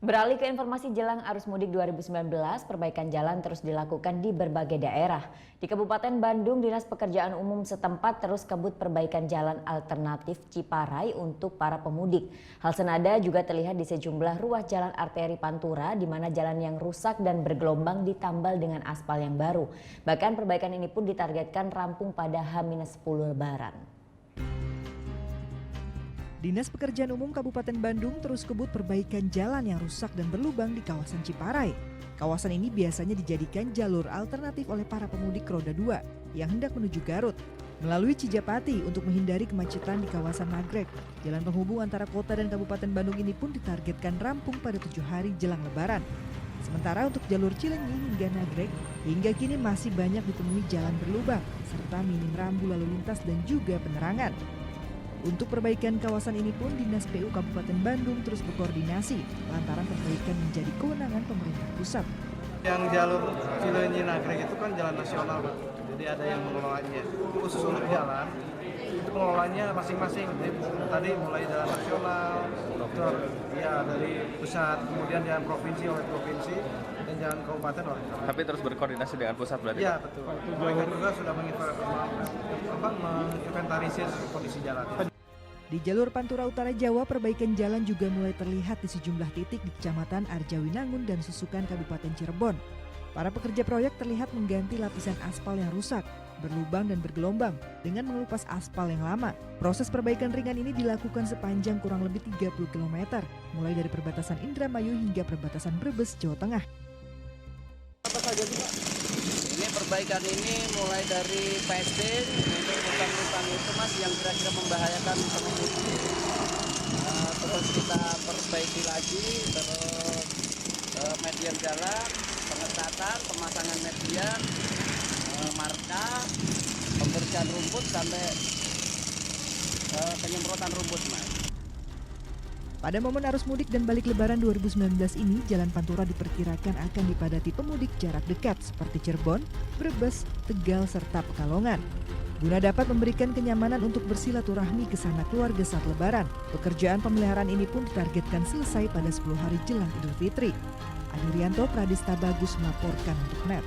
Beralih ke informasi jelang arus mudik 2019, perbaikan jalan terus dilakukan di berbagai daerah. Di Kabupaten Bandung, Dinas Pekerjaan Umum setempat terus kebut perbaikan jalan alternatif Ciparai untuk para pemudik. Hal senada juga terlihat di sejumlah ruas jalan arteri Pantura, di mana jalan yang rusak dan bergelombang ditambal dengan aspal yang baru. Bahkan perbaikan ini pun ditargetkan rampung pada H-10 Lebaran. Dinas Pekerjaan Umum Kabupaten Bandung terus kebut perbaikan jalan yang rusak dan berlubang di kawasan Ciparai. Kawasan ini biasanya dijadikan jalur alternatif oleh para pemudik roda 2 yang hendak menuju Garut. Melalui Cijapati untuk menghindari kemacetan di kawasan Nagrek, jalan penghubung antara kota dan Kabupaten Bandung ini pun ditargetkan rampung pada 7 hari jelang Lebaran. Sementara untuk jalur Cilenyi hingga Nagrek, hingga kini masih banyak ditemui jalan berlubang, serta minim rambu lalu lintas dan juga penerangan. Untuk perbaikan kawasan ini pun Dinas PU Kabupaten Bandung terus berkoordinasi lantaran perbaikan menjadi kewenangan pemerintah pusat. Yang jalur Cilenyi Nagrek itu kan jalan nasional, Pak. Jadi ada yang mengelolanya. Khusus untuk jalan, itu pengelolanya masing-masing. Tadi mulai jalan nasional, dari pusat, kemudian jalan provinsi oleh provinsi, dan jalan kabupaten oleh kabupaten. Tapi terus berkoordinasi dengan pusat berarti? Iya, betul. Mereka juga sudah menginventarisir kondisi jalan. Di jalur Pantura Utara Jawa, perbaikan jalan juga mulai terlihat di sejumlah titik di Kecamatan Arjawinangun dan Susukan Kabupaten Cirebon. Para pekerja proyek terlihat mengganti lapisan aspal yang rusak, berlubang dan bergelombang dengan mengelupas aspal yang lama. Proses perbaikan ringan ini dilakukan sepanjang kurang lebih 30 km, mulai dari perbatasan Indramayu hingga perbatasan Brebes, Jawa Tengah. Apa saja sih, Pak? Ini perbaikan ini mulai dari pasting, untuk lubang-lubang itu Mas yang kira-kira membahayakan pengemudi. Terus kita perbaiki lagi, terus median jalan, pengetatan, pemasangan median, marka, pembersihan rumput sampai penyemprotan rumput, Mas. Pada momen arus mudik dan balik Lebaran 2019 ini, Jalan Pantura diperkirakan akan dipadati pemudik jarak dekat seperti Cirebon, Brebes, Tegal, serta Pekalongan. Guna dapat memberikan kenyamanan untuk bersilaturahmi ke sanak keluarga saat Lebaran, pekerjaan pemeliharaan ini pun ditargetkan selesai pada 10 hari jelang Idul Fitri. Adrianto Pradista Bagus melaporkan untuk NET.